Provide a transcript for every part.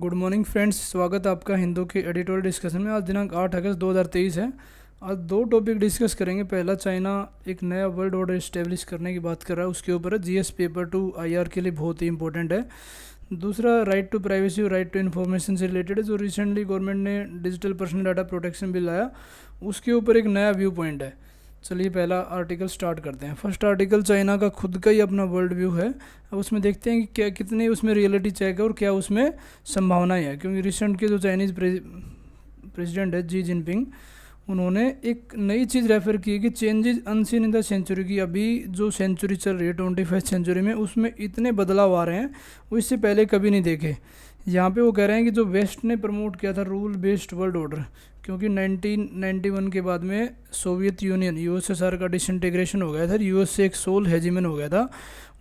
Good morning friends, स्वागत है आपका हिंदू के एडिटोरियल डिस्कशन में। आज दिनांक 8 अगस्त 2023 है। आज दो टॉपिक डिस्कस करेंगे। पहला, चाइना एक नया वर्ल्ड ऑर्डर इस्टेब्लिश करने की बात कर रहा है, उसके ऊपर है। जीएस पेपर 2 आईआर के लिए बहुत ही इंपॉर्टेंट है। दूसरा, राइट टू प्राइवेसी और राइट टू इन्फॉर्मेशन से रिलेटेड है, जो रिसेंटली गवर्नमेंट ने digital personal data protection bill लाया, उसके ऊपर एक नया व्यू पॉइंट है। चलिए पहला आर्टिकल स्टार्ट करते हैं। फर्स्ट आर्टिकल चाइना का खुद का ही अपना वर्ल्ड व्यू है। अब उसमें देखते हैं कि क्या कितनी उसमें रियलिटी चेक है और क्या उसमें संभावनाएं है। क्योंकि रिसेंट के जो चाइनीज़ प्रेसिडेंट है जी जिनपिंग, उन्होंने एक नई चीज़ रेफर की है कि changes unseen in the century की। अभी जो सेंचुरी चल रही है 21वीं सेंचुरी में, उसमें इतने बदलाव आ रहे हैं वो इससे पहले कभी नहीं देखे। यहाँ पे वो कह रहे हैं कि जो वेस्ट ने प्रमोट किया था रूल बेस्ड वर्ल्ड ऑर्डर, क्योंकि 1991 के बाद में सोवियत यूनियन यूएसएसआर का डिसइंटीग्रेशन हो गया था, यूएस से एक सोल हेजिमन हो गया था।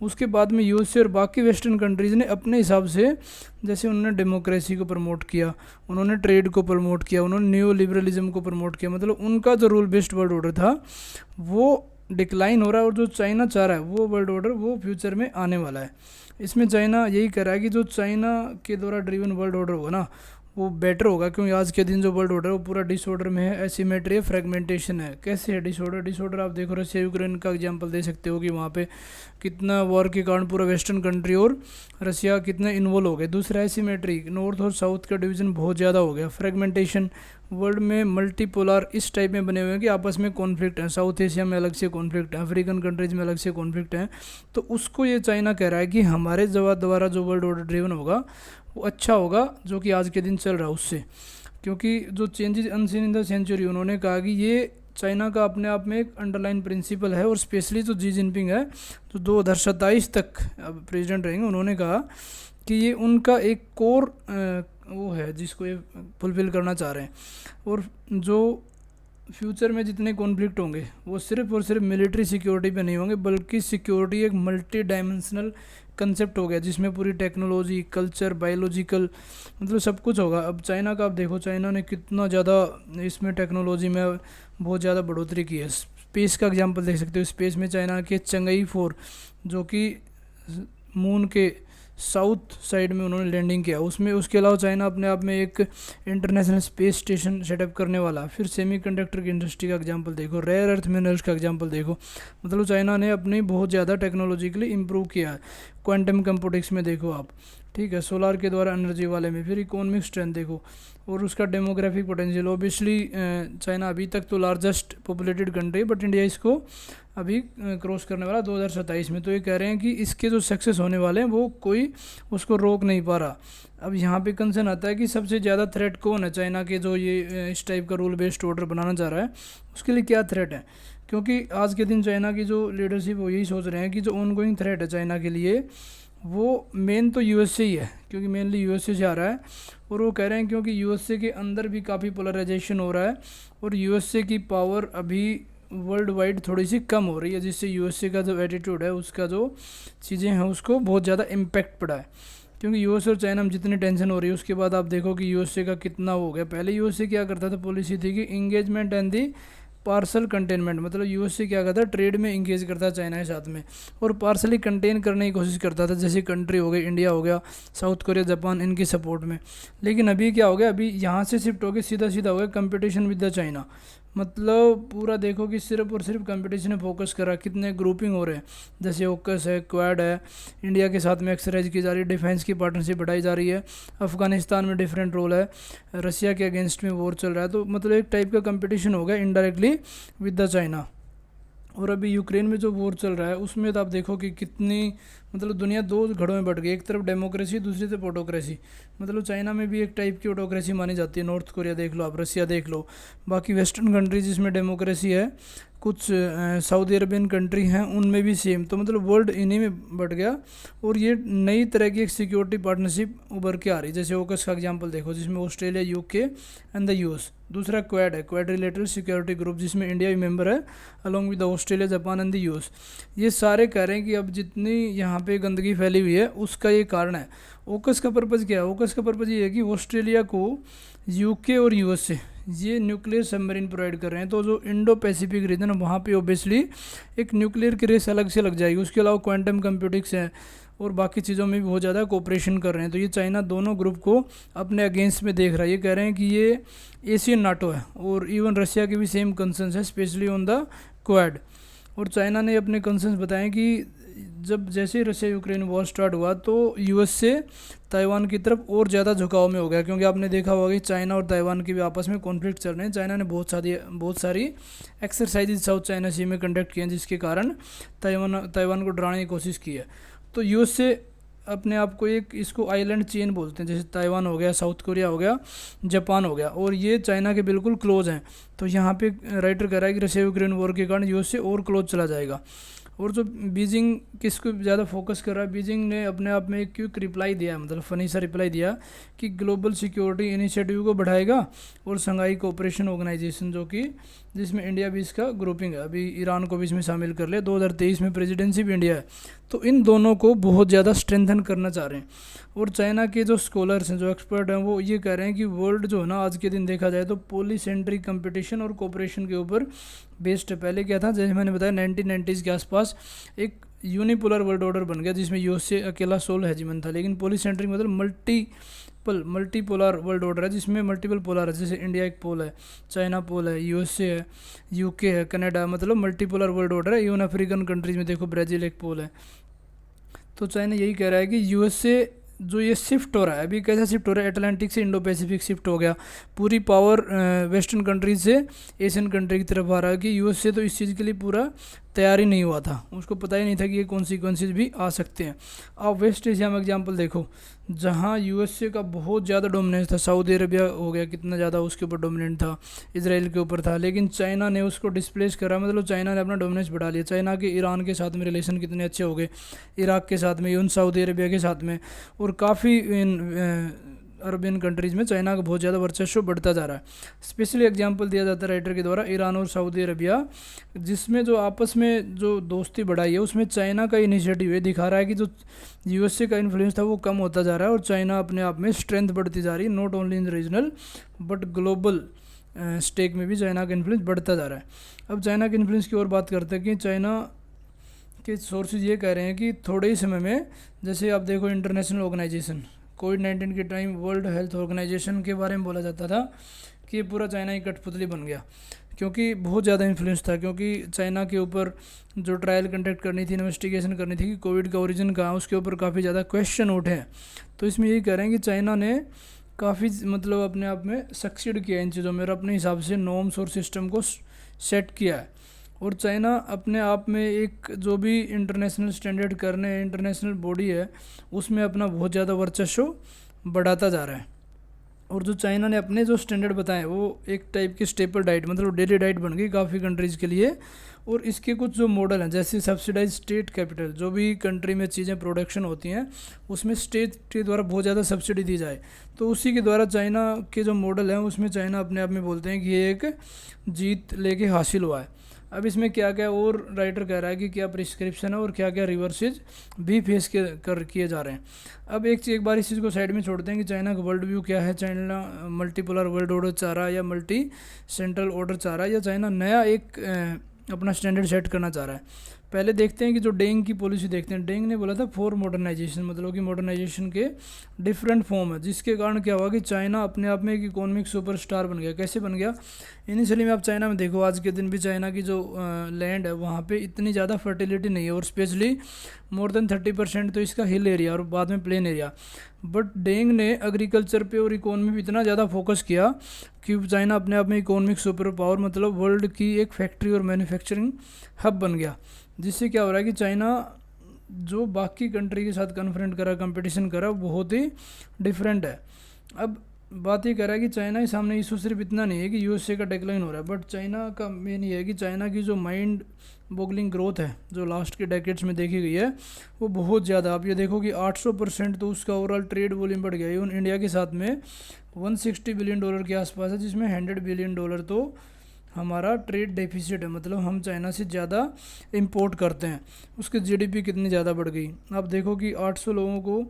उसके बाद में यूएसए और बाकी वेस्टर्न कंट्रीज़ ने अपने हिसाब से, जैसे उन्होंने डेमोक्रेसी को प्रमोट किया, उन्होंने ट्रेड को प्रमोट किया, उन्होंने न्यू लिबरलिज्म को प्रमोट किया। मतलब उनका जो रूल बेस्ड वर्ल्ड ऑर्डर था वो डिक्लाइन हो रहा है, और जो चाइना चाह रहा है वो वर्ल्ड ऑर्डर वो फ्यूचर में आने वाला है। इसमें चाइना यही कह रहा है कि जो चाइना के द्वारा ड्रिवन वर्ल्ड ऑर्डर होगा ना, वो बेटर होगा। क्योंकि आज के दिन जो वर्ल्ड ऑर्डर है वो पूरा डिसऑर्डर में है, एसिमेट्री है, फ्रेगमेंटेशन है। कैसे है डिसऑर्डर आप देखो, रशिया यूक्रेन का एग्जांपल दे सकते हो कि वहाँ पे कितना वॉर के कारण पूरा वेस्टर्न कंट्री और रशिया कितने इन्वॉल्व हो गए। दूसरा, एसिमेट्री, नॉर्थ और साउथ का डिवीजन बहुत ज़्यादा हो गया। फ्रेगमेंटेशन, वर्ल्ड में मल्टीपोलर इस टाइप में बने हुए हैं कि आपस में कॉन्फ्लिक्ट है। साउथ एशिया में अलग से कॉन्फ्लिक्ट है, अफ्रीकन कंट्रीज में अलग से कॉन्फ्लिक्ट है। तो उसको ये चाइना कह रहा है कि हमारे द्वारा जो वर्ल्ड ऑर्डर ड्रिवन होगा वो अच्छा होगा, जो कि आज के दिन चल रहा है उससे। क्योंकि जो changes unseen in the century, उन्होंने कहा कि ये चाइना का अपने आप में एक अंडरलाइन प्रिंसिपल है। और स्पेशली जो जी जिनपिंग है, जो 2027 तक अब प्रेसिडेंट रहेंगे, उन्होंने कहा कि ये उनका एक कोर वो है जिसको ये फुलफिल करना चाह रहे हैं। और जो फ्यूचर में जितने कॉन्फ्लिक्ट होंगे वो सिर्फ और सिर्फ मिलिट्री सिक्योरिटी पे नहीं होंगे, बल्कि सिक्योरिटी एक मल्टी डायमेंशनल कंसेप्ट हो गया, जिसमें पूरी टेक्नोलॉजी, कल्चर, बायोलॉजिकल, मतलब सब कुछ होगा। अब चाइना का आप देखो, चाइना ने कितना ज़्यादा इसमें टेक्नोलॉजी में बहुत ज़्यादा बढ़ोतरी की है। स्पेस का एग्जांपल देख सकते हो। स्पेस में चाइना के चंगई 4, जो कि मून के साउथ साइड में उन्होंने लैंडिंग किया उसमें। उसके अलावा चाइना अपने आप में एक इंटरनेशनल स्पेस स्टेशन सेटअप करने वाला। फिर सेमीकंडक्टर की इंडस्ट्री का एग्जांपल देखो, रेयर अर्थ मिनरल्स का एग्जांपल देखो। मतलब चाइना ने अपनी बहुत ज़्यादा टेक्नोलॉजिकली इंप्रूव किया है। क्वांटम कंप्यूटिक्स में देखो आप, ठीक है, सोलार के द्वारा एनर्जी वाले में। फिर इकोनॉमिक स्ट्रेंथ देखो, और उसका डेमोग्राफिक पोटेंशियल। ओबियसली चाइना अभी तक तो लार्जेस्ट पॉपुलेटेड कंट्री है, बट इंडिया इसको अभी क्रॉस करने वाला 2027 में। तो ये कह रहे हैं कि इसके जो सक्सेस होने वाले हैं वो कोई उसको रोक नहीं पा रहा। अब यहाँ पे कंसर्न आता है कि सबसे ज़्यादा थ्रेट कौन है चाइना के, जो ये इस टाइप का रूल बेस्ड ऑर्डर बनाना चाह रहा है, उसके लिए क्या थ्रेट है। क्योंकि आज के दिन चाइना की जो लीडरशिप वो यही सोच रहे हैं कि जो ऑनगोइंग थ्रेट है चाइना के लिए, वो मेन तो यूएसए ही है, क्योंकि मेनली यूएसए से आ रहा है। और वो कह रहे हैं क्योंकि यूएसए के अंदर भी काफ़ी पोलराइजेशन हो रहा है, और यूएसए की पावर अभी वर्ल्ड वाइड थोड़ी सी कम हो रही है, जिससे यूएसए का जो एटीट्यूड है, उसका जो चीज़ें हैं, उसको बहुत ज़्यादा इम्पैक्ट पड़ा है। क्योंकि यूएस और चाइना में जितनी टेंशन हो रही है, उसके बाद आप देखो कि यूएसए का कितना हो गया। पहले यूएसए क्या करता था, पॉलिसी थी कि engagement and the parcel containment, मतलब यूएसए क्या करता है, ट्रेड में इंगेज करता है चाइना के साथ में, और पार्सली कंटेन करने की कोशिश करता था। जैसे कंट्री हो गई, इंडिया हो गया, साउथ कोरिया, जापान, इनकी सपोर्ट में। लेकिन अभी क्या हो गया, अभी यहाँ से शिफ्ट हो गया, सीधा सीधा हो गया कंपटीशन विद द चाइना। मतलब पूरा देखो कि सिर्फ और सिर्फ कंपटीशन में फोकस कर रहा है। कितने ग्रुपिंग हो रहे हैं, जैसे ओकस है, क्वाड है, इंडिया के साथ में एक्सरसाइज की जा रही है, डिफेंस की पार्टनरशिप बढ़ाई जा रही है। अफगानिस्तान में डिफरेंट रोल है, रशिया के अगेंस्ट में वॉर चल रहा है। तो मतलब एक टाइप का कंपटीशन हो गया इनडायरेक्टली विद द चाइना। और अभी यूक्रेन में जो वॉर चल रहा है उसमें तो आप देखो कि कितनी, मतलब दुनिया दो घड़ों में बट गई। एक तरफ डेमोक्रेसी, दूसरी तरफ ऑटोक्रेसी। मतलब चाइना में भी एक टाइप की ऑटोक्रेसी मानी जाती है। नॉर्थ कोरिया देख लो आप, रशिया देख लो, बाकी वेस्टर्न कंट्रीज जिसमें डेमोक्रेसी है, कुछ सऊदी अरबियन कंट्री हैं उनमें भी सेम। तो मतलब वर्ल्ड इन्हीं में बढ़ गया, और ये नई तरह की एक सिक्योरिटी पार्टनरशिप उभर के आ रही है। जैसे ओकस का एग्जांपल देखो, जिसमें Australia, UK and the US. दूसरा क्वाड है, क्वाड्रिलेटरल सिक्योरिटी ग्रुप, जिसमें इंडिया भी मेंबर है along with Australia, Japan and the US. ये सारे कह रहे हैं कि अब जितनी यहाँ पे गंदगी फैली हुई है उसका ये कारण है। ओकस का पर्पज़ क्या है, ओकस का पर्पज़ ये है कि ऑस्ट्रेलिया को यूके और यूएसए ये न्यूक्लियर सबमरीन प्रोवाइड कर रहे हैं। तो जो इंडो पैसिफिक रीजन है वहाँ पे ओबियसली एक न्यूक्लियर की रेस अलग से लग जाएगी। उसके अलावा क्वांटम कंप्यूटिक्स है, और बाकी चीज़ों में भी बहुत ज़्यादा कोऑपरेशन कर रहे हैं। तो ये चाइना दोनों ग्रुप को अपने अगेंस्ट में देख रहा है। ये कह रहे हैं कि ये एशियन नाटो है, और इवन रशिया के भी सेम कंसर्न्स है, स्पेशली ऑन द क्वाड। और चाइना ने अपने कंसर्न्स बताए कि जब जैसे ही रशिया यूक्रेन वॉर स्टार्ट हुआ तो यूएस से ताइवान की तरफ और ज़्यादा झुकाव में हो गया, क्योंकि आपने देखा होगा कि चाइना और ताइवान के भी आपस में कॉन्फ्लिक्ट चल रहे हैं। चाइना ने बहुत सारी एक्सरसाइजेज साउथ चाइना सी में कंडक्ट किए हैं, जिसके कारण ताइवान को डराने की कोशिश की है। तो यूएस से अपने आप को एक इसको आइलैंड चेन बोलते हैं, जैसे ताइवान हो गया, साउथ कोरिया हो गया, जापान हो गया, और ये चाइना के बिल्कुल क्लोज हैं। तो यहाँ पे राइटर कह रहा है कि रशिया यूक्रेन वॉर के कारण यूएस से और क्लोज चला जाएगा। और जो बीजिंग किसको ज़्यादा फोकस कर रहा है, बीजिंग ने अपने आप में एक क्विक रिप्लाई दिया, मतलब फनी सा रिप्लाई दिया कि ग्लोबल सिक्योरिटी इनिशिएटिव को बढ़ाएगा, और शंघाई कोऑपरेशन ऑर्गेनाइजेशन जो कि जिसमें इंडिया भी इसका ग्रुपिंग है, अभी ईरान को भी इसमें शामिल कर लिया, 2023 में प्रेसिडेंसी भी इंडिया है। तो इन दोनों को बहुत ज़्यादा स्ट्रेंथन करना चाह रहे हैं। और चाइना के जो स्कॉलर्स हैं, जो एक्सपर्ट हैं, वो ये कह रहे हैं कि वर्ल्ड जो है ना आज के दिन देखा जाए तो पॉलीसेंट्रिक कंपटीशन और कोऑपरेशन के ऊपर बेस्ड है। पहले क्या था, जैसे मैंने बताया 1990s के आसपास एक यूनिपोलर वर्ल्ड ऑर्डर बन गया, जिसमें यूएस से अकेला सोल हेजिमन था। लेकिन पॉलीसेंट्रिक मतलब मल्टीपोलर वर्ल्ड ऑर्डर है, जिसमें मल्टीपल पोलर है, जैसे इंडिया एक पोल है, चाइना पोल है, यूएसए है, यूके है, कनाडा, मतलब मल्टीपोलर वर्ल्ड ऑर्डर है। इवन अफ्रीकन कंट्रीज में देखो ब्राज़ील एक पोल है। तो चाइना यही कह रहा है कि यूएसए जो ये शिफ्ट हो रहा है, अभी कैसा शिफ्ट हो रहा है, अटलांटिक से इंडो पैसिफिक शिफ्ट हो गया, पूरी पावर वेस्टर्न कंट्रीज से एशियन कंट्री की तरफ आ रहा है। कि यूएसए तो इस चीज़ के लिए पूरा तैयार ही नहीं हुआ था, उसको पता ही नहीं था कि ये कॉन्सिक्वेंसेज भी आ सकते हैं। आप वेस्ट एशिया में एग्जांपल देखो, जहाँ यूएसए का बहुत ज़्यादा डोमिनेंस था, सऊदी अरबिया हो गया, कितना ज़्यादा उसके ऊपर डोमिनेंट था, इसराइल के ऊपर था, लेकिन चाइना ने उसको डिस्प्लेस करा, मतलब चाइना ने अपना डोमिनेंस बढ़ा लिया। चाइना के ईरान के साथ में रिलेशन कितने अच्छे हो गए, इराक के साथ में, यून सऊदी अरबिया के साथ में, और काफ़ी अरबियन कंट्रीज़ में चाइना का बहुत ज़्यादा वर्चस्व बढ़ता जा रहा है। स्पेशली एग्जांपल दिया जाता है राइटर के द्वारा ईरान और सऊदी अरबिया, जिसमें जो आपस में जो दोस्ती बढ़ाई है उसमें चाइना का इनिशिएटिव है, दिखा रहा है कि जो यूएसए का इन्फ्लुएंस था वो कम होता जा रहा है, और चाइना अपने आप में स्ट्रेंथ बढ़ती जा रही है, not only in regional but global stake में भी चाइना का इन्फ्लुएंस बढ़ता जा रहा है। अब चाइना के इन्फ्लुएंस की ओर बात करते हैं कि चाइना के सोर्सेज ये कह रहे हैं कि थोड़े ही समय में, जैसे आप देखो इंटरनेशनल ऑर्गेनाइजेशन, कोविड-19 के टाइम वर्ल्ड हेल्थ ऑर्गेनाइजेशन के बारे में बोला जाता था कि ये पूरा चाइना की कठपुतली बन गया, क्योंकि बहुत ज़्यादा इन्फ्लुएंस था, क्योंकि चाइना के ऊपर जो ट्रायल कंडक्ट करनी थी, इन्वेस्टिगेशन करनी थी कि कोविड का ओरिजिन कहाँ, उसके ऊपर काफ़ी ज़्यादा क्वेश्चन उठे हैं। तो इसमें यही कह रहे हैं कि चाइना ने काफ़ी मतलब अपने आप में सक्सीड किया इन चीज़ों में, और अपने हिसाब से नॉर्म्स और सिस्टम को सेट किया है। और चाइना अपने आप में एक जो भी इंटरनेशनल स्टैंडर्ड करने इंटरनेशनल बॉडी है, उसमें अपना बहुत ज़्यादा वर्चस्व बढ़ाता जा रहा है। और जो चाइना ने अपने जो स्टैंडर्ड बताए वो एक टाइप की स्टेपल डाइट, मतलब डेली डाइट बन गई काफ़ी कंट्रीज़ के लिए। और इसके कुछ जो मॉडल हैं, जैसे सब्सिडाइज स्टेट कैपिटल, जो भी कंट्री में चीज़ें प्रोडक्शन होती हैं उसमें स्टेट के द्वारा बहुत ज़्यादा सब्सिडी दी जाए, तो उसी के द्वारा चाइना के जो मॉडल हैं उसमें चाइना अपने आप में बोलते हैं कि ये एक जीत लेके हासिल हुआ है। अब इसमें क्या क्या और राइटर कह रहा है कि क्या प्रिस्क्रिप्शन है और क्या क्या रिवर्सेज भी फेस किए जा रहे हैं। अब एक बार इस चीज़ को साइड में छोड़ते हैं कि चाइना का वर्ल्ड व्यू क्या है, चाइना मल्टीपोलर वर्ल्ड ऑर्डर चाह रहा है या मल्टी सेंट्रल ऑर्डर चाह रहा है, या चाइना नया एक अपना स्टैंडर्ड सेट करना चाह रहा है। पहले देखते हैं कि जो डेंग की पॉलिसी देखते हैं, डेंग ने बोला था फॉर मॉडर्नाइजेशन, मतलब कि मॉडर्नाइजेशन के डिफरेंट फॉर्म है, जिसके कारण क्या हुआ कि चाइना अपने आप में एक इकोनॉमिक सुपरस्टार बन गया। कैसे बन गया, इनिशियली में आप चाइना में देखो, आज के दिन भी चाइना की जो लैंड है वहाँ पे इतनी ज़्यादा फर्टिलिटी नहीं है, और स्पेशली मोर देन 30% तो इसका हिल एरिया और बाद में प्लेन एरिया। बट डेंग ने एग्रीकल्चर पे और इकोनॉमी पे इतना ज़्यादा फोकस किया कि चाइना अपने आप में इकोनॉमिक सुपर पावर, मतलब वर्ल्ड की एक फैक्ट्री और मैन्युफैक्चरिंग हब बन गया। जिससे क्या हो रहा है कि चाइना जो बाकी कंट्री के साथ कन्फ्रंट करा, कंपटीशन करा, बहुत ही डिफरेंट है। अब बात ये कर रहा है कि चाइना के सामने इशू सिर्फ इतना नहीं है कि यूएसए का डिक्लाइन हो रहा है, बट चाइना का मेन ये है कि चाइना की जो माइंड बॉगलिंग ग्रोथ है जो लास्ट के डेकेड्स में देखी गई है वो बहुत ज़्यादा। आप ये देखो कि 800% तो उसका ओवरऑल ट्रेड वॉल्यूम बढ़ गया। इवन इंडिया के साथ में $160 बिलियन के आसपास है, जिसमें $100 बिलियन तो हमारा ट्रेड डेफिसिट है, मतलब हम चाइना से ज़्यादा इंपोर्ट करते हैं। उसकी जीडीपी कितनी ज़्यादा बढ़ गई, आप देखो कि 800 लोगों को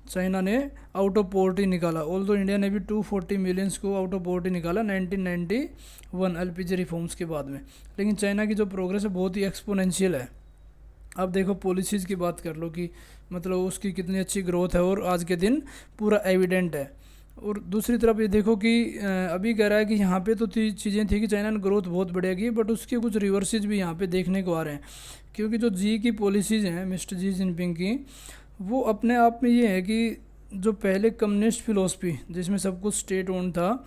चाइना ने आउट ऑफ पॉवर्टी निकाला। ऑल्दो इंडिया ने भी 240 मिलियंस को आउट ऑफ पॉवर्टी निकाला 1991 एलपीजी रिफॉर्म्स के बाद में। लेकिन चाइना की जो प्रोग्रेस है बहुत ही एक्सपोनेंशियल है। अब देखो पॉलिसीज़ की बात कर लो कि मतलब उसकी कितनी अच्छी ग्रोथ है और आज के दिन पूरा एविडेंट है। और दूसरी तरफ ये देखो कि अभी कह रहा है कि यहाँ पे तो चीज़ें थी कि चाइना ने ग्रोथ बहुत बढ़िया की, बट उसके कुछ रिवर्सेज भी यहाँ पे देखने को आ रहे हैं, क्योंकि जो जी की पॉलिसीज़ हैं मिस्टर जी जिनपिंग की, वो अपने आप में ये है कि जो पहले कम्युनिस्ट फिलोसफी जिसमें सब कुछ स्टेट ओन था,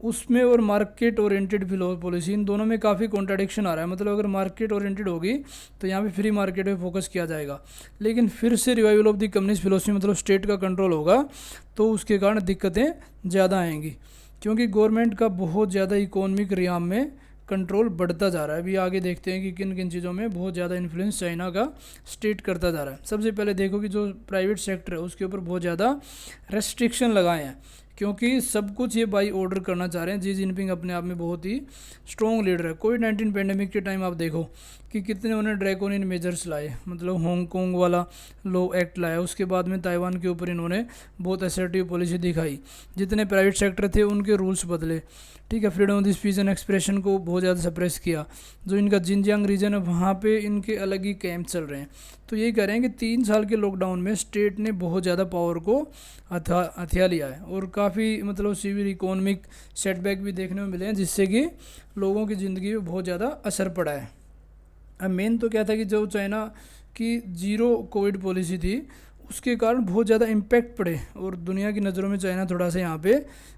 उसमें और मार्केट ओरिएंटेड पॉलिसी, इन दोनों में काफ़ी कॉन्ट्राडिक्शन आ रहा है। मतलब अगर मार्केट ओरिएंटेड होगी तो यहाँ पे फ्री मार्केट पे फोकस किया जाएगा, लेकिन फिर से revival of the communist philosophy मतलब स्टेट का कंट्रोल होगा, तो उसके कारण दिक्कतें ज़्यादा आएंगी, क्योंकि गवर्नमेंट का बहुत ज़्यादा इकोनॉमिक रियाम में कंट्रोल बढ़ता जा रहा है। अभी आगे देखते हैं कि किन किन चीज़ों में बहुत ज़्यादा इन्फ्लुएंस चाइना का स्टेट करता जा रहा है। सबसे पहले देखो कि जो प्राइवेट सेक्टर है उसके ऊपर बहुत ज़्यादा रेस्ट्रिक्शन लगाए हैं, क्योंकि सब कुछ ये बाई ऑर्डर करना चाह रहे हैं। जी जिनपिंग अपने आप में बहुत ही स्ट्रॉन्ग लीडर है। कोविड-19 पेंडेमिक के टाइम आप देखो कि कितने उन्होंने ड्रैकोनियन मेजर्स लाए, मतलब हांगकांग वाला लॉ एक्ट लाया, उसके बाद में ताइवान के ऊपर इन्होंने बहुत असर्टिव पॉलिसी दिखाई, जितने प्राइवेट सेक्टर थे उनके रूल्स बदले, ठीक है। Freedom of speech and expression को बहुत ज़्यादा सप्रेस किया। जो इनका जिनजियांग रीजन है वहाँ पे इनके अलग ही कैंप चल रहे हैं। तो यही कह रहे हैं कि 3 साल के लॉकडाउन में स्टेट ने बहुत ज़्यादा पावर को हथिया लिया है, और काफ़ी मतलब सीवियर इकोनॉमिक सेटबैक भी देखने में मिले हैं, जिससे कि लोगों की ज़िंदगी में बहुत ज़्यादा असर पड़ा है। अब मेन तो क्या था कि जो चाइना की जीरो कोविड पॉलिसी थी उसके कारण बहुत ज़्यादा इम्पैक्ट पड़े, और दुनिया की नज़रों में चाइना थोड़ा सा यहाँ पे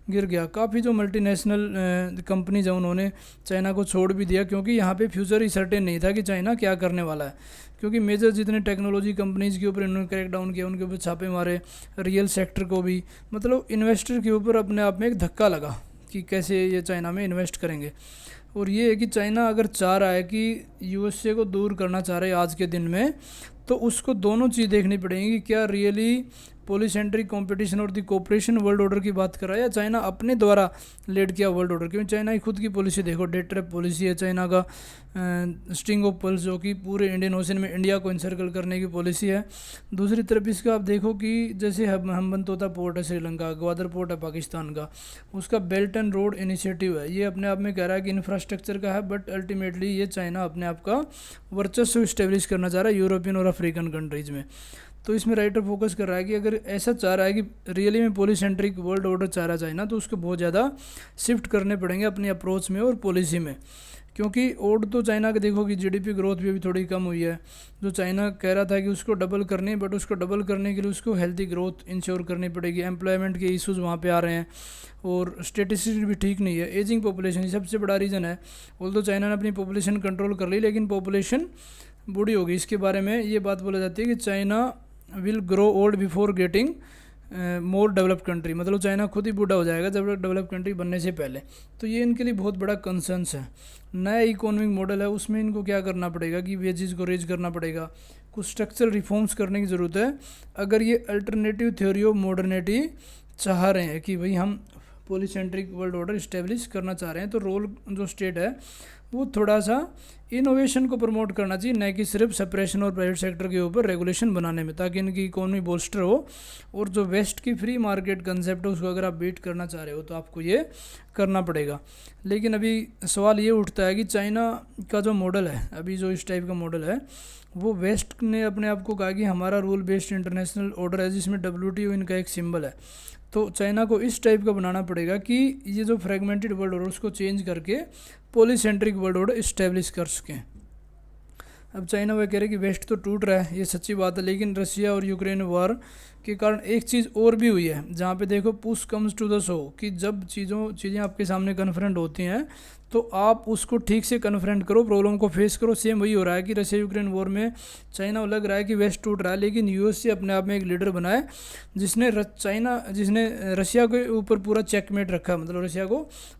गिर गया। काफ़ी जो मल्टीनेशनल कंपनीज हैं उन्होंने चाइना को छोड़ भी दिया, क्योंकि यहाँ पे फ्यूचर ही सर्टेन नहीं था कि चाइना क्या करने वाला है। क्योंकि मेजर जितने टेक्नोलॉजी कंपनीज़ के ऊपर इन्होंने क्रैक डाउन किया, उनके ऊपर छापे मारे, रियल सेक्टर को भी, मतलब इन्वेस्टर के ऊपर अपने आप में एक धक्का लगा कि कैसे ये चाइना में इन्वेस्ट करेंगे। और ये है कि चाइना अगर चाह रहा है कि यूएसए को दूर करना चाह रहे हैं आज के दिन में, तो उसको दोनों चीज़ देखनी पड़ेगी कि क्या रियली पॉलीसेंट्रिक कंपटीशन और दी कोऑपरेशन वर्ल्ड ऑर्डर की बात कर रहा है, या चाइना अपने द्वारा लेड किया वर्ल्ड ऑर्डर। क्योंकि चाइना की खुद की पॉलिसी देखो, डेट ट्रैप पॉलिसी है चाइना का, स्ट्रिंग ऑफ पर्ल्स जो कि पूरे इंडियन ओशन में इंडिया को इंसर्कल करने की पॉलिसी है। दूसरी तरफ इसका आप देखो कि जैसे हम्बनतोता पोर्ट है श्रीलंका, ग्वादर पोर्ट है पाकिस्तान का, उसका बेल्ट एंड रोड इनिशिएटिव है। ये अपने आप में कह रहा है कि इंफ्रास्ट्रक्चर का है, बट अल्टीमेटली ये चाइना अपने आप का वर्चस्व इस्टेब्लिश करना चाह रहा है यूरोपियन और अफ्रीकन कंट्रीज़ में। तो इसमें राइटर फोकस कर रहा है कि अगर ऐसा चाह रहा है कि रियली में पॉलीसेंट्रिक वर्ल्ड ऑर्डर चाह रहा चाइना, तो उसको बहुत ज़्यादा शिफ्ट करने पड़ेंगे अपनी अप्रोच में और पॉलिसी में। क्योंकि और तो चाइना का देखो कि जीडीपी ग्रोथ भी अभी थोड़ी कम हुई है, जो चाइना कह रहा था कि उसको डबल करनी है, बट उसको डबल करने के लिए उसको हेल्थी ग्रोथ इंश्योर करनी पड़ेगी। एम्प्लॉयमेंट के इश्यूज़ वहाँ पे आ रहे हैं, और स्टेटिस्टिक्स भी ठीक नहीं है। एजिंग पॉपुलेशन सबसे बड़ा रीज़न है। ऑल्दो चाइना ने अपनी पॉपुलेशन कंट्रोल कर ली, लेकिन पॉपुलेशन बूढ़ी होगी। इसके बारे में ये बात बोला जाती है कि China will grow old before getting more developed country, मतलब चाइना खुद ही बूढ़ा हो जाएगा जब डेवलप कंट्री बनने से पहले। तो ये इनके लिए बहुत बड़ा कंसर्न्स है। नया इकोनॉमिक मॉडल है, उसमें इनको क्या करना पड़ेगा कि वेजेस को रेज करना पड़ेगा, कुछ स्ट्रक्चरल रिफॉर्म्स करने की ज़रूरत है। अगर ये अल्टरनेटिव थ्योरी ऑफ मॉडर्निटी चाह रहे हैं कि भाई हम पॉलीसेंट्रिक वर्ल्ड ऑर्डर इस्टेब्लिश करना चाह रहे हैं, तो रोल जो स्टेट है वो थोड़ा सा इनोवेशन को प्रमोट करना चाहिए, न कि सिर्फ सेपरेशन और प्राइवेट सेक्टर के ऊपर रेगुलेशन बनाने में, ताकि इनकी इकोनॉमी बोस्टर हो। और जो वेस्ट की फ्री मार्केट कंसेप्ट है उसको अगर आप बीट करना चाह रहे हो तो आपको ये करना पड़ेगा। लेकिन अभी सवाल ये उठता है कि चाइना का जो मॉडल है, अभी जो इस टाइप का मॉडल है, वो वेस्ट ने अपने आप को कहा कि हमारा रूल बेस्ड इंटरनेशनल ऑर्डर है, जिसमें WTO इनका एक सिंबल है। तो चाइना को इस टाइप का बनाना पड़ेगा कि ये जो फ्रेगमेंटेड वर्ल्ड ऑर्डर उसको चेंज करके पॉलीसेंट्रिक वर्ल्ड ऑर्डर इस्टेब्लिश कर सकें। अब चाइना वह कह रहे कि वेस्ट तो टूट रहा है, ये सच्ची बात है, लेकिन रशिया और यूक्रेन वार के कारण एक चीज़ और भी हुई है, जहाँ पे देखो push comes to the show, कि जब चीज़ें आपके सामने कन्फ्रंट होती हैं तो आप उसको ठीक से कन्फ्रंट करो, प्रॉब्लम को फेस करो। सेम वही हो रहा है कि रशिया यूक्रेन वॉर में चाइना को लग रहा है कि वेस्ट टूट रहा है, लेकिन यूएसए अपने आप में एक लीडर बना है, जिसने रशिया के ऊपर पूरा चेकमेट रखा है। मतलब रशिया को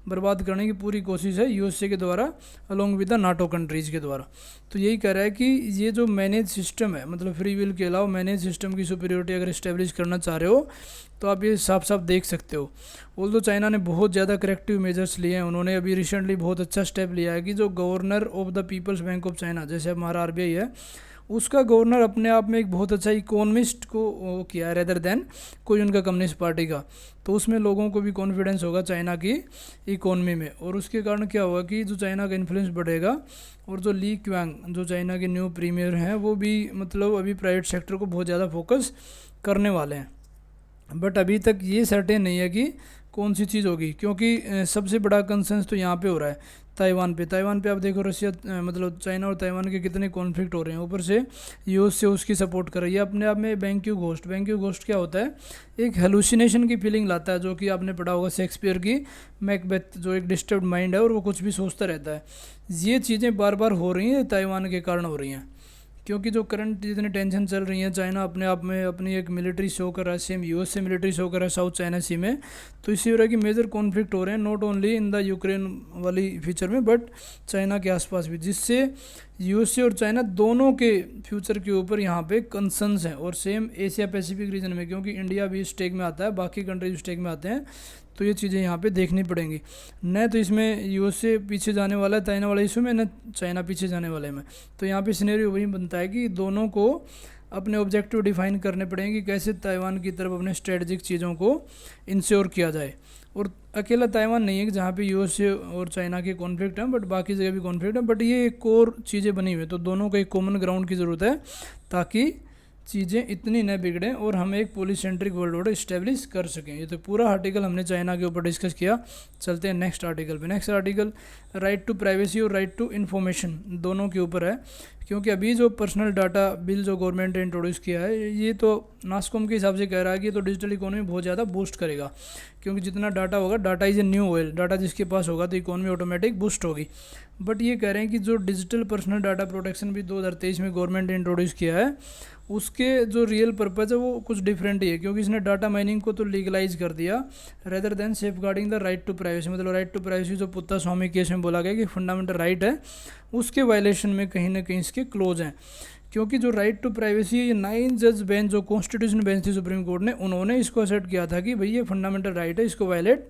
बर्बाद करने की पूरी कोशिश है यूएसए के द्वारा, along with the NATO countries के द्वारा। तो यही कह रहा है कि ये जो मैनेज सिस्टम है, मतलब फ्री विल के अलावा मैनेज सिस्टम की सुपीरियोरिटी अगर इस्टेब्लिश करना चाह रहे हो तो आप ये साफ साफ देख सकते हो। ऑल्दो चाइना ने बहुत ज़्यादा करेक्टिव मेजर्स लिए हैं, उन्होंने अभी रिसेंटली बहुत अच्छा स्टेप लिया है कि जो governor of the People's Bank of China, जैसे हमारा RBI है, उसका गवर्नर अपने आप में एक बहुत अच्छा इकोनॉमिस्ट को वो किया है रेदर देन कोई उनका कम्युनिस्ट पार्टी का। तो उसमें लोगों को भी कॉन्फिडेंस होगा चाइना की इकोनॉमी में, और उसके कारण क्या होगा कि जो चाइना का इन्फ्लुएंस बढ़ेगा। और जो ली क्वांग जो चाइना के न्यू प्रीमियर हैं वो भी मतलब अभी प्राइवेट सेक्टर को बहुत ज़्यादा फोकस करने वाले हैं। बट अभी तक ये सर्टेन नहीं है कि कौन सी चीज़ होगी, क्योंकि सबसे बड़ा कंसर्न्स तो यहाँ पे हो रहा है ताइवान पे आप देखो रशिया मतलब चाइना और ताइवान के कितने कॉन्फ्लिक्ट हो रहे हैं। ऊपर से यूएस से उसकी सपोर्ट कर रही है। अपने आप में बैंक्यू घोस्ट क्या होता है, एक हेलुसिनेशन की फीलिंग लाता है, जो कि आपने पढ़ा होगा शेक्सपियर की मैकबेथ, जो एक डिस्टर्ब माइंड है और वो कुछ भी सोचता रहता है। ये चीज़ें बार बार हो रही हैं, ताइवान के कारण हो रही हैं, क्योंकि जो करंट जितनी टेंशन चल रही है, चाइना अपने आप में अपनी एक मिलिट्री शो कर रहा है, सेम यूएस से मिलिट्री शो कर रहा है साउथ चाइना सी में। तो इसी वजह की मेजर कॉन्फ्लिक्ट हो रहे हैं, not only in the Ukraine वाली फीचर में बट चाइना के आसपास भी, जिससे यूएसए और चाइना दोनों के फ्यूचर के ऊपर यहाँ पे कंसर्न्स हैं। और सेम एशिया पैसिफिक रीजन में, क्योंकि इंडिया भी स्टेक में आता है, बाकी कंट्रीज स्टेक में आते हैं, तो ये चीज़ें यहाँ पे देखनी पड़ेंगी। न तो इसमें यूएसए पीछे जाने वाला है चाइना वाले इशू में, न चाइना पीछे जाने वाले में। तो यहाँ पे सिनेरियो वही बनता है कि दोनों को अपने ऑब्जेक्टिव डिफाइन करने पड़ेंगे कि कैसे ताइवान की तरफ अपने स्ट्रेटजिक चीज़ों को इंश्योर किया जाए। और अकेला ताइवान नहीं है कि जहाँ पे यूएसए और चाइना के कॉन्फ्लिक्ट हैं, बट बाकी जगह भी कॉन्फ्लिक्ट है, बट ये एक कोर चीज़ें बनी हुई है। तो दोनों को एक कॉमन ग्राउंड की ज़रूरत है ताकि चीज़ें इतनी न बिगड़ें और हम एक पॉलीसेंट्रिक वर्ल्ड ऑर्डर इस्टेब्लिश कर सकें। ये तो पूरा आर्टिकल हमने चाइना के ऊपर डिस्कस किया। चलते हैं नेक्स्ट आर्टिकल पे। Next article right to privacy और राइट टू इन्फॉर्मेशन दोनों के ऊपर है, क्योंकि अभी जो पर्सनल डाटा बिल जो गवर्नमेंट ने इंट्रोड्यूस किया है, ये तो नास्कॉम के हिसाब से कह रहा है कि ये तो डिजिटल इकोनॉमी बहुत ज़्यादा बूस्ट करेगा, क्योंकि जितना डाटा होगा, data is a new oil, data जिसके पास होगा तो इकोनॉमी ऑटोमेटिक बूस्ट होगी। बट ये कह रहे हैं कि जो डिजिटल पर्सनल डाटा प्रोटेक्शन भी 2023 में गवर्नमेंट ने इंट्रोड्यूस किया है, उसके जो रियल पर्पज़ है वो कुछ डिफरेंट ही है, क्योंकि इसने डाटा माइनिंग को तो लीगलाइज कर दिया rather than safeguarding the right to privacy. मतलब राइट टू प्राइवेसी जो पुत्ता स्वामी केस में बोला गया कि फंडामेंटल राइट है, उसके वायलेशन में कहीं ना कहीं इसके क्लोज हैं। क्योंकि जो राइट टू प्राइवेसी है, ये 9 जज बेंच जो कॉन्स्टिट्यूशन बेंच थी सुप्रीम कोर्ट ने, उन्होंने इसको असर्ट किया था कि भाई ये फंडामेंटल राइट है, इसको वायलेट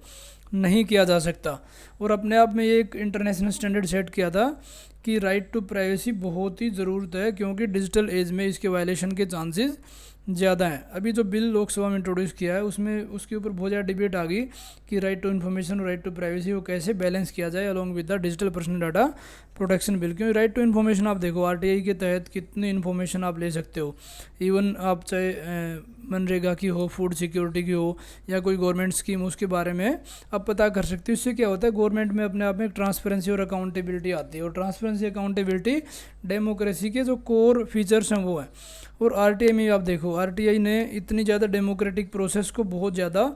नहीं किया जा सकता। और अपने आप में ये एक इंटरनेशनल स्टैंडर्ड सेट किया था कि राइट टू प्राइवेसी बहुत ही ज़रूरत है, क्योंकि डिजिटल एज में इसके वायलेशन के चांसेस ज़्यादा हैं। अभी जो बिल लोकसभा में इंट्रोड्यूस किया है, उसमें उसके ऊपर बहुत ज़्यादा डिबेट आ गई कि राइट टू इन्फॉर्मेशन और राइट टू प्राइवेसी को कैसे बैलेंस किया जाए along with the digital personal data protection bill. क्योंकि राइट टू इन्फॉर्मेशन आप देखो, आरटीआई के तहत कितनी इन्फॉर्मेशन आप ले सकते हो, इवन आप चाहे मनरेगा की हो, फूड सिक्योरिटी की हो, या कोई गवर्नमेंट स्कीम, उसके बारे में आप पता कर सकते हो। इससे क्या होता है, गवर्नमेंट में अपने आप में ट्रांसपेरेंसी और अकाउंटेबिलिटी आती है, और ट्रांसपेरेंसी अकाउंटेबिलिटी डेमोक्रेसी के जो कोर फीचर्स हैं वो है। और आरटीआई में आप देखो, आरटीआई ने इतनी ज़्यादा डेमोक्रेटिक प्रोसेस को बहुत ज़्यादा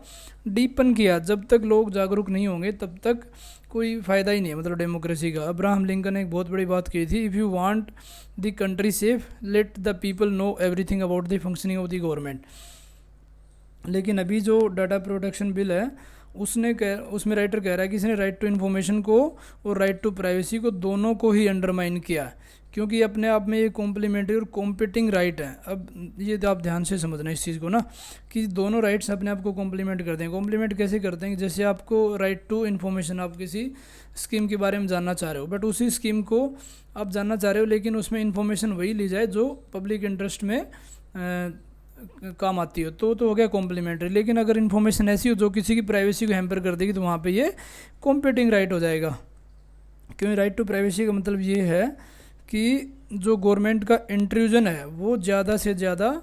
डीपन किया। जब तक लोग जागरूक नहीं होंगे तब तक कोई फ़ायदा ही नहीं है, मतलब डेमोक्रेसी का। अब्राहम लिंकन ने एक बहुत बड़ी बात की थी, if you want the country safe let the people know everything about the functioning of the government. लेकिन अभी जो डाटा प्रोटेक्शन बिल है, उसमें राइटर कह रहा है कि इसने राइट टू इन्फॉर्मेशन को और राइट टू प्राइवेसी को दोनों को ही अंडरमाइन किया है, क्योंकि अपने आप में ये कॉम्प्लीमेंट्री और कॉम्पिटिंग राइट है। अब ये तो आप ध्यान से समझना इस चीज़ को ना, कि दोनों राइट्स अपने आप को कॉम्प्लीमेंट करते हैं। कॉम्प्लीमेंट कैसे करते हैं, जैसे आपको राइट टू इन्फॉर्मेशन, आप किसी स्कीम के बारे में जानना चाह रहे हो, बट उसी स्कीम को आप जानना चाह रहे हो, लेकिन उसमें इन्फॉर्मेशन वही ली जाए जो पब्लिक इंटरेस्ट में काम आती हो, तो हो गया कॉम्प्लीमेंट्री। लेकिन अगर इन्फॉर्मेशन ऐसी हो जो किसी की प्राइवेसी को हैम्पर कर देगी, तो वहाँ पे ये कॉम्पिटिंग राइट हो जाएगा। क्योंकि राइट टू प्राइवेसी का मतलब ये है कि जो गवर्नमेंट का इंट्रूजन है वो ज़्यादा से ज़्यादा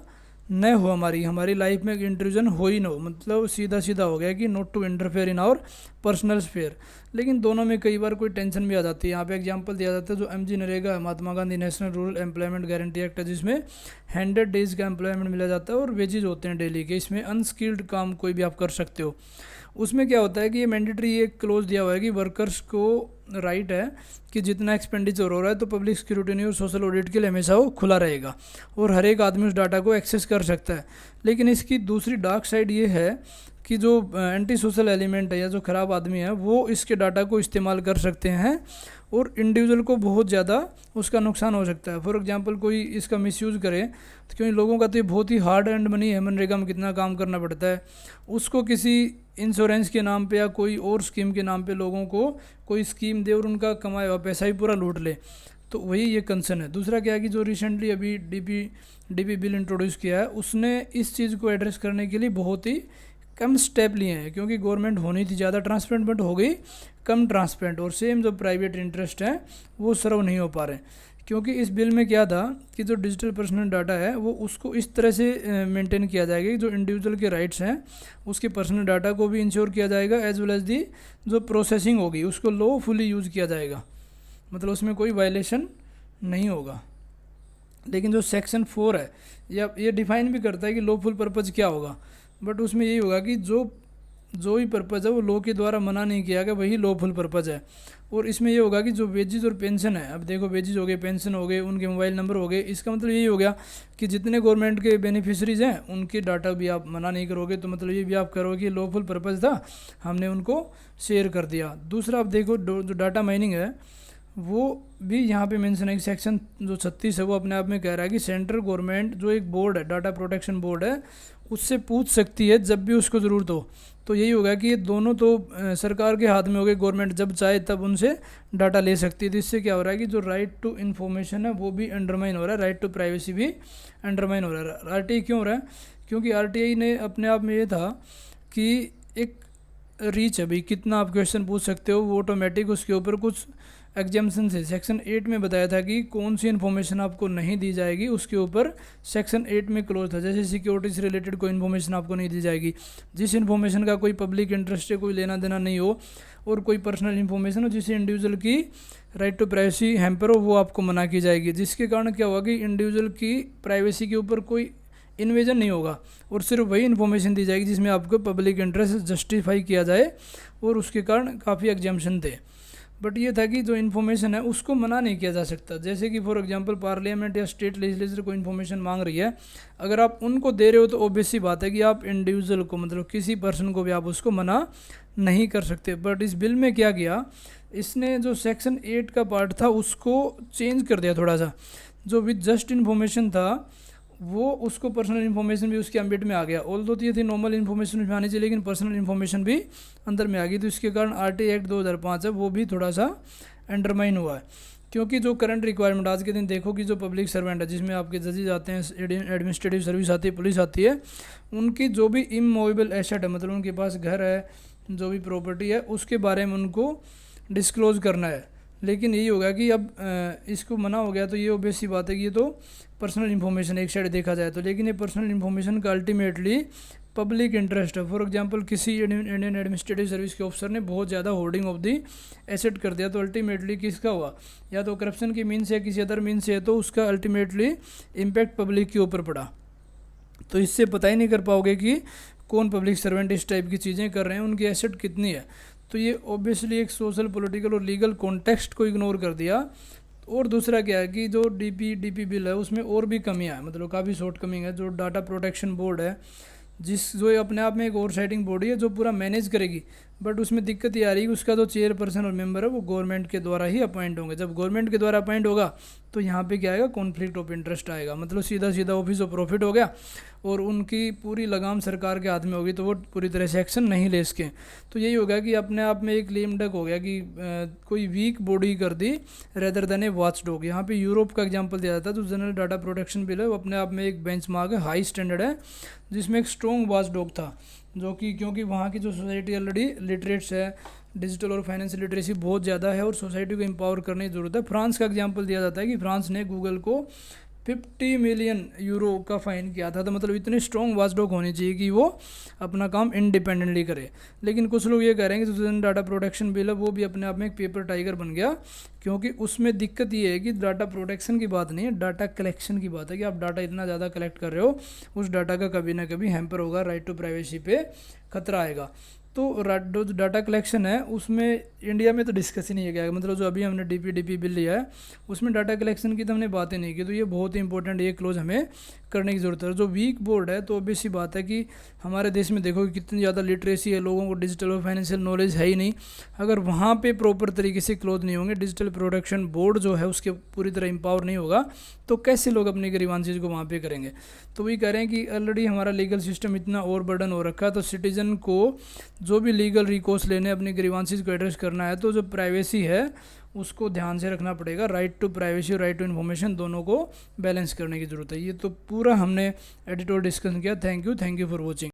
न हो, हमारी लाइफ में इंट्रूजन हो ही ना हो। मतलब सीधा सीधा हो गया कि not to interfere in our personal sphere. लेकिन दोनों में कई बार कोई टेंशन भी आ जाती है। यहाँ पे एग्जांपल दिया जाता है जो एमजी नरेगा है, Mahatma Gandhi national rural employment guarantee act है, जिसमें 100 डेज़ का एम्प्लॉयमेंट मिला जाता है और वेजेज होते हैं डेली के। इसमें अनस्किल्ड काम कोई भी आप कर सकते हो। उसमें क्या होता है कि ये मैंडेटरी एक क्लोज दिया हुआ है कि वर्कर्स को राइट है कि जितना एक्सपेंडिचर हो रहा है तो पब्लिक स्क्रूटिनी और सोशल ऑडिट के लिए हमेशा वो खुला रहेगा और हर एक आदमी उस डाटा को एक्सेस कर सकता है। लेकिन इसकी दूसरी डार्क साइड ये है कि जो एंटी सोशल एलिमेंट है या जो ख़राब आदमी है वो इसके डाटा को इस्तेमाल कर सकते हैं और इंडिविजुअल को बहुत ज़्यादा उसका नुकसान हो सकता है। फॉर एग्जांपल कोई इसका मिसयूज़ करे तो, क्योंकि लोगों का तो ये बहुत ही हार्ड एंड मनी है, मनरेगा में कितना काम करना पड़ता है, उसको किसी इंश्योरेंस के नाम पे या कोई और स्कीम के नाम पे लोगों को कोई स्कीम दे और उनका कमाया हुआ पैसा ही पूरा लूट ले, तो वही ये कंसर्न है। दूसरा क्या है कि जो रिसेंटली अभी डीपी बिल इंट्रोड्यूस किया है, उसने इस चीज़ को एड्रेस करने के लिए बहुत ही कम स्टेप लिए हैं, क्योंकि गवर्नमेंट होनी थी ज़्यादा ट्रांसपेरेंट बट हो गई कम ट्रांसपेरेंट, और सेम जो प्राइवेट इंटरेस्ट हैं वो सर्व नहीं हो पा रहे। क्योंकि इस बिल में क्या था कि जो डिजिटल पर्सनल डाटा है वो उसको इस तरह से मेंटेन किया जाएगा कि जो इंडिविजुअल के राइट्स हैं उसके पर्सनल डाटा को भी इंश्योर किया जाएगा, एज वेल एज दी जो प्रोसेसिंग होगी उसको लॉफुली यूज़ किया जाएगा, मतलब उसमें कोई वायलेशन नहीं होगा। लेकिन जो सेक्शन 4 है ये डिफाइन भी करता है कि लॉफुल पर्पज़ क्या होगा, बट उसमें यही होगा कि जो भी पर्पज़ है वो लॉ के द्वारा मना नहीं किया गया वही लॉफुल पर्पज़ है। और इसमें ये होगा कि जो वेजेस और पेंशन है, अब देखो वेजेस हो गए, पेंशन हो गए, उनके मोबाइल नंबर हो गए, इसका मतलब यही हो गया कि जितने गवर्नमेंट के बेनिफिशरीज हैं उनके डाटा भी आप मना नहीं करोगे, तो मतलब ये भी आप करोगे कि लॉफुल पर्पज़ था, हमने उनको शेयर कर दिया। दूसरा आप देखो जो डाटा माइनिंग है वो भी यहाँ पे मेंशन है कि सेक्शन जो 36 है वो अपने आप में कह रहा है कि सेंट्रल गवर्नमेंट जो एक बोर्ड है, डाटा प्रोटेक्शन बोर्ड है, उससे पूछ सकती है जब भी उसको ज़रूरत हो। तो यही होगा कि ये दोनों तो सरकार के हाथ में हो गए, गवर्नमेंट जब चाहे तब उनसे डाटा ले सकती है। तो इससे क्या हो रहा है कि जो राइट टू इन्फॉर्मेशन है वो भी अंडरमाइन हो रहा है, राइट टू प्राइवेसी भी अंडरमाइन हो रहा है। आरटीआई क्यों हो रहा है? क्योंकि आरटीआई ने अपने आप में ये था कि एक रीच है भाई, कितना आप क्वेश्चन पूछ सकते हो, वो ऑटोमेटिक उसके ऊपर कुछ एग्जाम्पशन से सेक्शन 8 में बताया था कि कौन सी इन्फॉर्मेशन आपको नहीं दी जाएगी, उसके ऊपर सेक्शन 8 में क्लोज था। जैसे सिक्योरिटी से रिलेटेड कोई इन्फॉर्मेशन आपको नहीं दी जाएगी, जिस इन्फॉर्मेशन का कोई पब्लिक इंटरेस्ट से कोई लेना देना नहीं हो, और कोई पर्सनल इन्फॉर्मेशन हो जिससे इंडिविजुअल की राइट टू प्राइवेसी हैम्पर हो, वो आपको मना की जाएगी। जिसके कारण क्या होगा कि इंडिविजुअल की प्राइवेसी के ऊपर कोई इन्वेजन नहीं होगा, और सिर्फ वही इन्फॉर्मेशन दी जाएगी जिसमें आपको पब्लिक इंटरेस्ट जस्टिफाई किया जाए, और उसके कारण काफ़ी एग्जाम्पशन थे। बट ये था कि जो इन्फॉर्मेशन है उसको मना नहीं किया जा सकता। जैसे कि फॉर एग्जांपल पार्लियामेंट या स्टेट लेजिस्लेचर को इन्फॉर्मेशन मांग रही है, अगर आप उनको दे रहे हो तो ऑब्वियस सी बात है कि आप इंडिविजुअल को, मतलब किसी पर्सन को भी आप उसको मना नहीं कर सकते। बट इस बिल में क्या किया, इसने जो सेक्शन 8 का पार्ट था उसको चेंज कर दिया थोड़ा सा। जो विद जस्ट इन्फॉर्मेशन था वो उसको पर्सनल इन्फॉर्मेशन भी उसके एम्बिट में आ गया। ऑल दो ये थी नॉर्मल इन्फॉर्मेशन में आनी चाहिए, लेकिन पर्सनल इन्फॉर्मेशन भी अंदर में आ गई। तो इसके कारण आरटीआई एक्ट 2005 है वो भी थोड़ा सा अंडरमाइन हुआ है। क्योंकि जो करंट रिक्वायरमेंट आज के दिन देखो कि जो पब्लिक सर्वेंट है, जिसमें आपके जजेज आते हैं, एडमिनिस्ट्रेटिव सर्विस आती है, पुलिस आती है, उनकी जो भी इमूवेबल एसेट है, मतलब उनके पास घर है, जो भी प्रॉपर्टी है, उसके बारे में उनको डिस्क्लोज करना है। लेकिन यही होगा कि अब इसको मना हो गया, तो ये ऑब्वियस सी बात है कि ये तो पर्सनल इन्फॉर्मेशन एक साइड देखा जाए तो, लेकिन ये पर्सनल इन्फॉर्मेशन का अल्टीमेटली पब्लिक इंटरेस्ट है। फॉर एग्जांपल किसी इंडियन एडमिनिस्ट्रेटिव सर्विस के ऑफिसर ने बहुत ज़्यादा होर्डिंग ऑफ दी एसेट कर दिया, तो अल्टीमेटली किसका हुआ, या तो करप्शन की मीन से या किसी अदर मीन से है, तो उसका अल्टीमेटली इम्पैक्ट पब्लिक के ऊपर पड़ा। तो इससे पता ही नहीं कर पाओगे कि कौन पब्लिक सर्वेंट इस टाइप की चीज़ें कर रहे हैं, उनकी एसेट कितनी है। तो ये ऑब्वियसली एक सोशल, पॉलिटिकल और लीगल कॉन्टेक्स्ट को इग्नोर कर दिया। और दूसरा क्या है कि जो डीपी बिल है उसमें और भी कमियां है, मतलब काफ़ी शॉर्ट कमिंग है। जो डाटा प्रोटेक्शन बोर्ड है, जो अपने आप में एक ओवरसाइटिंग बॉडी है जो पूरा मैनेज करेगी, बट उसमें दिक्कत ये आ रही है कि उसका जो चेयरपर्सन और मेंबर है वो गवर्नमेंट के द्वारा ही अपॉइंट होंगे। जब गवर्नमेंट के द्वारा अपॉइंट होगा तो यहाँ पे क्या आएगा, कॉन्फ्लिक्ट ऑफ इंटरेस्ट आएगा, मतलब सीधा सीधा ऑफिस ऑफ प्रॉफिट हो गया, और उनकी पूरी लगाम सरकार के हाथ में होगी, तो वो पूरी तरह से एक्शन नहीं ले सके। तो यही होगा कि अपने आप में एक लेम डक हो गया कि कोई वीक बॉडी कर दी रेदर देन ए वॉच डॉग। यहाँ पे यूरोप का एग्जांपल दिया जाता है, तो जनरल डाटा प्रोटेक्शन बिल है वो अपने आप में एक बेंचमार्क है, हाई स्टैंडर्ड है, जिसमें एक स्ट्रॉन्ग वॉच डॉग था, जो कि क्योंकि वहाँ की जो सोसाइटी ऑलरेडी लिटरेट्स है, डिजिटल और फाइनेंशियल लिटरेसी बहुत ज़्यादा है, और सोसाइटी को एम्पावर करने की ज़रूरत है। फ्रांस का एग्जांपल दिया जाता है कि फ्रांस ने गूगल को 50 मिलियन यूरो का फ़ाइन किया था। तो मतलब इतनी स्ट्रॉन्ग वॉचडॉग होनी चाहिए कि वो अपना काम इंडिपेंडेंटली करे। लेकिन कुछ लोग ये कह रहे हैं कि जो डाटा प्रोटेक्शन बिल है वो भी अपने आप में एक पेपर टाइगर बन गया, क्योंकि उसमें दिक्कत ये है कि डाटा प्रोटेक्शन की बात नहीं है, डाटा कलेक्शन की बात है कि आप डाटा इतना ज़्यादा कलेक्ट कर रहे हो, उस डाटा का कभी ना कभी हैम्पर होगा, राइट टू प्राइवेसी पे खतरा आएगा। तो जो डाटा कलेक्शन है उसमें इंडिया में तो डिस्कस ही नहीं किया, मतलब जो अभी हमने डीपी बिल लिया है उसमें डाटा कलेक्शन की तो हमने बात ही नहीं की। तो ये बहुत ही इंपॉर्टेंट, ये क्लोज हमें करने की ज़रूरत है। जो वीक बोर्ड है, तो ऑब्वियस सी बात है कि हमारे देश में देखो कितनी ज़्यादा लिटरेसी है, लोगों को डिजिटल और फाइनेंशियल नॉलेज है ही नहीं। अगर वहाँ पे प्रॉपर तरीके से क्लोज नहीं होंगे, डिजिटल प्रोटेक्शन बोर्ड जो है उसके पूरी तरह एम्पावर नहीं होगा, तो कैसे लोग अपनी ग्रीवांसेस को वहाँ पे करेंगे। तो वही कह रहे हैं कि ऑलरेडी हमारा लीगल सिस्टम इतना ओवर बर्डन हो रखा है, तो सिटीजन को जो भी लीगल रिकोर्स लेने अपनी ग्रीवांसेस को एड्रेस करना है, तो जो प्राइवेसी है उसको ध्यान से रखना पड़ेगा। राइट टू प्राइवेसी और राइट टू इन्फॉर्मेशन दोनों को बैलेंस करने की ज़रूरत है। ये तो पूरा हमने एडिटोरियल डिस्कशन किया। Thank you for watching.